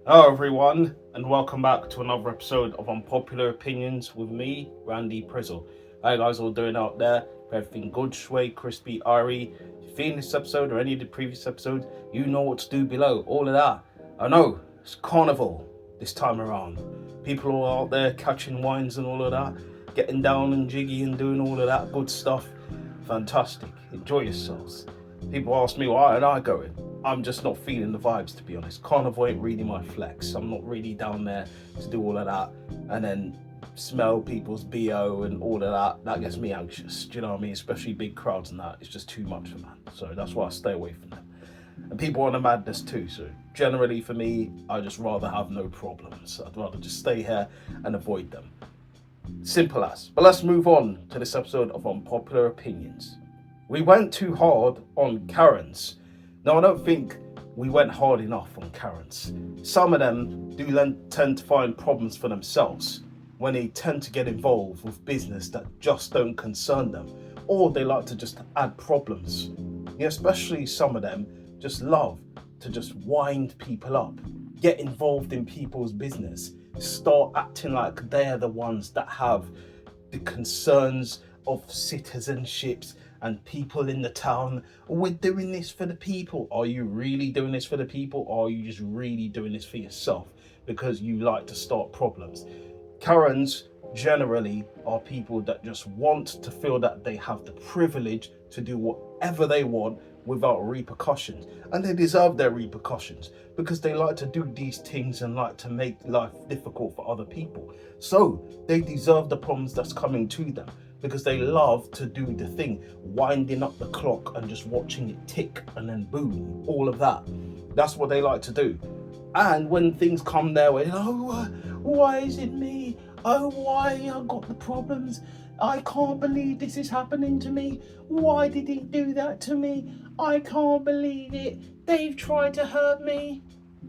Hello everyone, and welcome back to another episode of Unpopular Opinions with me, Randy Prizzle. How you guys all doing out there? Everything good, sway, crispy, airy? If you're feeling this episode or any of the previous episodes, you know what to do below, all of that. I know, it's carnival this time around. People are out there catching wines and all of that, getting down and jiggy and doing all of that good stuff. Fantastic, enjoy yourselves. People ask me, why aren't I going? I'm just not feeling the vibes, to be honest. Carnival ain't really my flex. I'm not really down there to do all of that and then smell people's BO and all of that. That gets me anxious, do you know what I mean? Especially big crowds and that. It's just too much for me. So that's why I stay away from them. And people are on a madness too. So generally for me, I just rather have no problems. I'd rather just stay here and avoid them. Simple as. But let's move on to this episode of Unpopular Opinions. We went too hard on Karens. No, I don't think we went hard enough on Karens. Some of them do tend to find problems for themselves when they tend to get involved with business that just don't concern them, or they like to just add problems. Yeah, especially some of them just love to just wind people up, get involved in people's business, start acting like they're the ones that have the concerns of citizenships and people in the town. We're doing this for the people. Are you really doing this for the people, or are you just really doing this for yourself because you like to start problems? Karens generally are people that just want to feel that they have the privilege to do whatever they want without repercussions, and they deserve their repercussions because they like to do these things and like to make life difficult for other people. So they deserve the problems that's coming to them, because they love to do the thing, winding up the clock and just watching it tick and then boom, all of that. That's what they like to do. And when things come their way, oh, why is it me? Oh, why I got the problems? I can't believe this is happening to me. Why did he do that to me? I can't believe it. They've tried to hurt me.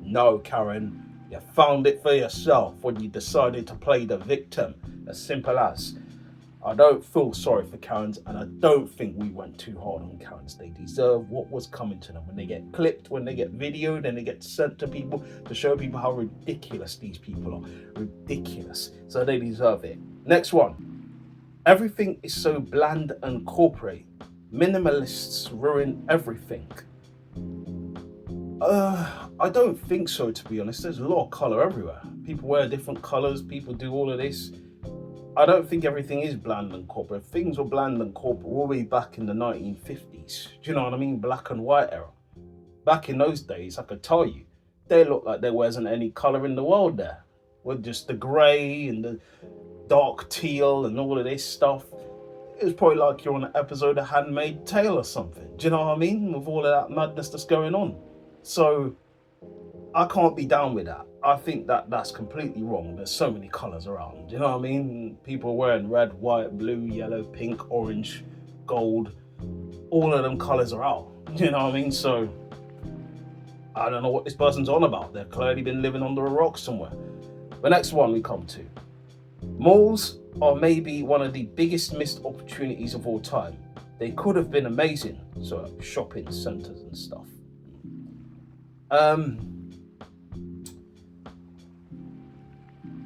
No, Karen, you found it for yourself when you decided to play the victim. As simple as. I don't feel sorry for Karens, and I don't think we went too hard on Karens. They deserve what was coming to them when they get clipped, when they get videoed, and they get sent to people to show people how ridiculous these people are. Ridiculous. So they deserve it. Next one. Everything is so bland and corporate. Minimalists ruin everything. I don't think so, to be honest. There's a lot of colour everywhere. People wear different colours, people do all of this. I don't think everything is bland and corporate. Things were bland and corporate all the way back in the 1950s. Do you know what I mean? Black and white era. Back in those days, I could tell you, they looked like there wasn't any colour in the world there. With just the grey and the dark teal and all of this stuff. It was probably like you're on an episode of Handmaid's Tale or something. Do you know what I mean? With all of that madness that's going on. So I can't be down with that. I think that that's completely wrong. There's so many colours around. You know what I mean? People wearing red, white, blue, yellow, pink, orange, gold. All of them colours are out. You know what I mean? So I don't know what this person's on about. They've clearly been living under a rock somewhere. The next one we come to. Malls are maybe one of the biggest missed opportunities of all time. They could have been amazing. So shopping centres and stuff.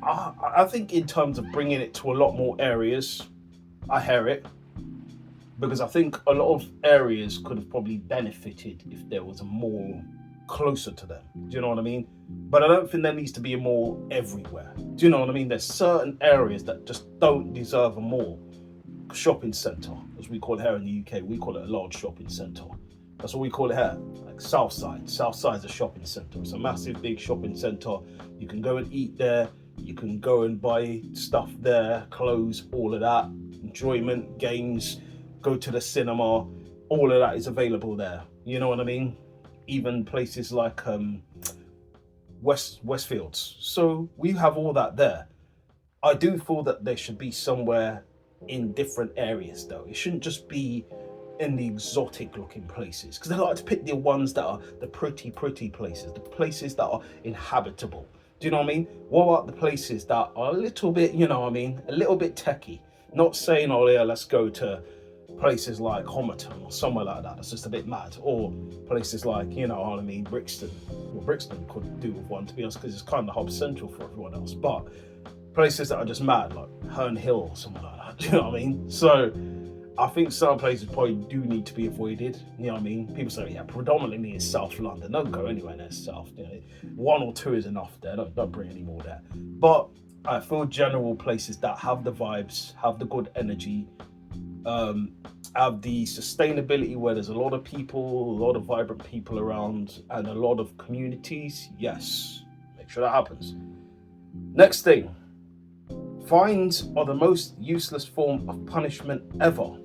I think in terms of bringing it to a lot more areas, I hear it, because I think a lot of areas could have probably benefited if there was a mall closer to them. Do you know what I mean? But I don't think there needs to be a mall everywhere. Do you know what I mean? There's certain areas that just don't deserve a mall. Shopping centre, as we call it here in the UK, we call it a large shopping centre. That's what we call it here, like Southside. Southside's a shopping centre. It's a massive, big shopping centre. You can go and eat there. You can go and buy stuff there, clothes, all of that. Enjoyment, games, go to the cinema. All of that is available there. You know what I mean? Even places like Westfields. So we have all that there. I do feel that there should be somewhere in different areas though. It shouldn't just be in the exotic looking places, because they like to pick the ones that are the pretty places, the places that are inhabitable. Do you know what I mean? What about the places that are a little bit, you know what I mean, a little bit techie? Not saying, oh yeah, let's go to places like Homerton or somewhere like that. That's just a bit mad. Or places like, you know what I mean, Brixton. Well, Brixton could do with one, to be honest, because it's kind of hub central for everyone else. But places that are just mad, like Herne Hill or something like that. Do you know what I mean? So I think some places probably do need to be avoided. You know what I mean? People say, yeah, predominantly in South London. Don't go anywhere near South. You know, 1 or 2 is enough there. Don't bring any more there. But I feel general places that have the vibes, have the good energy, have the sustainability where there's a lot of people, a lot of vibrant people around, and a lot of communities. Yes, make sure that happens. Next thing, fines are the most useless form of punishment ever.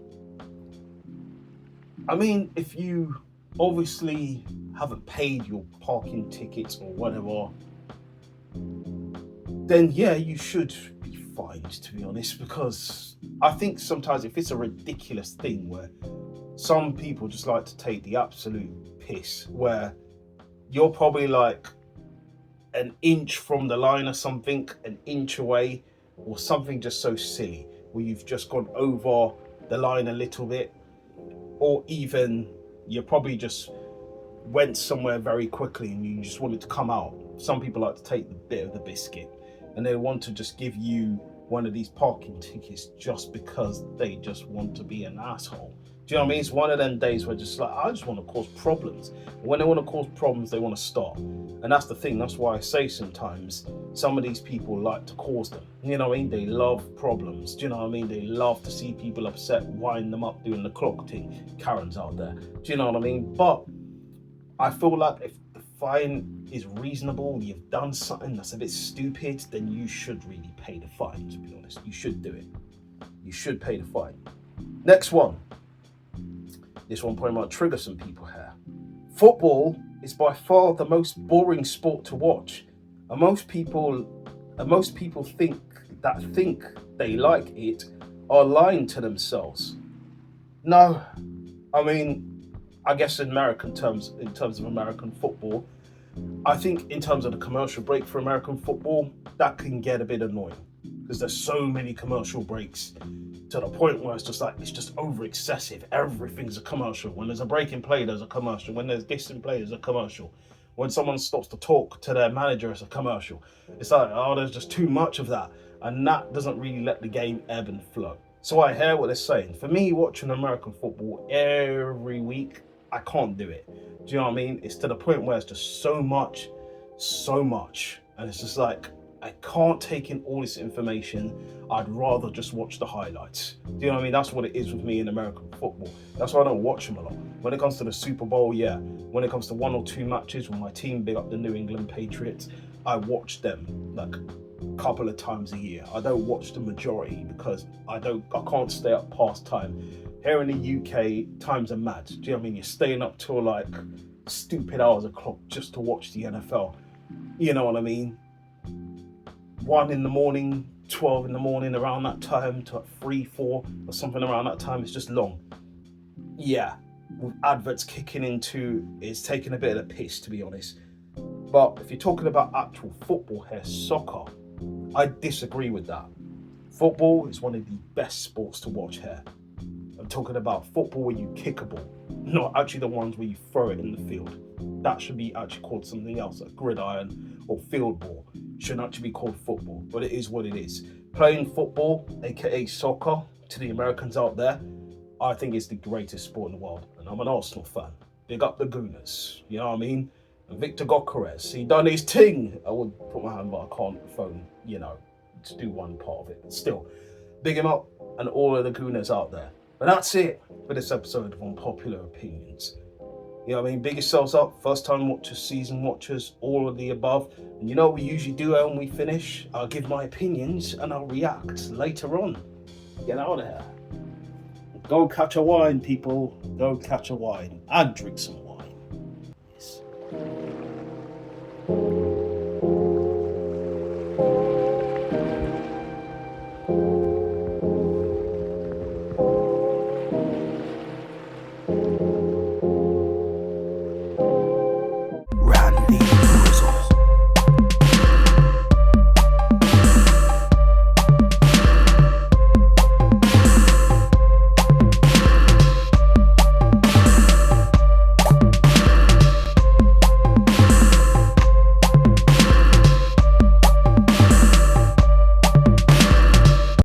I mean, if you obviously haven't paid your parking tickets or whatever, then yeah, you should be fined, to be honest, because I think sometimes if it's a ridiculous thing where some people just like to take the absolute piss, where you're probably like an inch from the line or something, an inch away, or something just so silly, where you've just gone over the line a little bit, or even you probably just went somewhere very quickly and you just wanted to come out. Some people like to take the bit of the biscuit and they want to just give you one of these parking tickets just because they just want to be an asshole. Do you know what I mean? It's one of them days where just like, I just want to cause problems. When they want to cause problems, they want to start. And that's the thing. That's why I say sometimes some of these people like to cause them. You know what I mean? They love problems. Do you know what I mean? They love to see people upset, wind them up, doing the clock thing. Karen's out there. Do you know what I mean? But I feel like if the fine is reasonable, you've done something that's a bit stupid, then you should really pay the fine, to be honest. You should do it. You should pay the fine. Next one. This one probably might trigger some people here. Football is by far the most boring sport to watch. And most people think they like it are lying to themselves. No, I mean, I guess in terms of American football, I think in terms of the commercial break for American football, that can get a bit annoying because there's so many commercial breaks to the point where it's just over excessive. Everything's a commercial. When there's a break in play, there's a commercial. When there's this in play, there's a commercial. When someone stops to talk to their manager, it's a commercial. It's like, oh, there's just too much of that. And that doesn't really let the game ebb and flow. So I hear what they're saying. For me, watching American football every week, I can't do it. Do you know what I mean? It's to the point where it's just so much. And it's just like, I can't take in all this information. I'd rather just watch the highlights. Do you know what I mean? That's what it is with me in American football. That's why I don't watch them a lot. When it comes to the Super Bowl, yeah. When it comes to 1 or 2 matches with my team, big up the New England Patriots, I watch them like a couple of times a year. I don't watch the majority because I can't stay up past time. Here in the UK, times are mad. Do you know what I mean? You're staying up till like stupid hours o'clock just to watch the NFL. You know what I mean? 1 in the morning, 12 in the morning, around that time, to 3, 4, or something around that time. It's just long. Yeah, with adverts kicking into, it's taking a bit of the piss, to be honest. But if you're talking about actual football here, soccer, I disagree with that. Football is one of the best sports to watch here. I'm talking about football where you kick a ball, not actually the ones where you throw it in the field. That should be actually called something else, like gridiron or field ball. Shouldn't actually be called football, but it is what it is. Playing football, aka soccer, to the Americans out there, I think it's the greatest sport in the world. And I'm an Arsenal fan. Big up the Gooners, you know what I mean? And Victor Gokores, he done his thing. I would put my hand, but I can't phone, to do one part of it. But still, big him up and all of the Gooners out there. But that's it for this episode of Unpopular Opinions. You know what I mean? Big yourselves up, first time watchers, season watchers, all of the above. And you know what we usually do when we finish? I'll give my opinions and I'll react later on. Get out of here. Go catch a wine, people. Go catch a wine and drink some wine. Yes.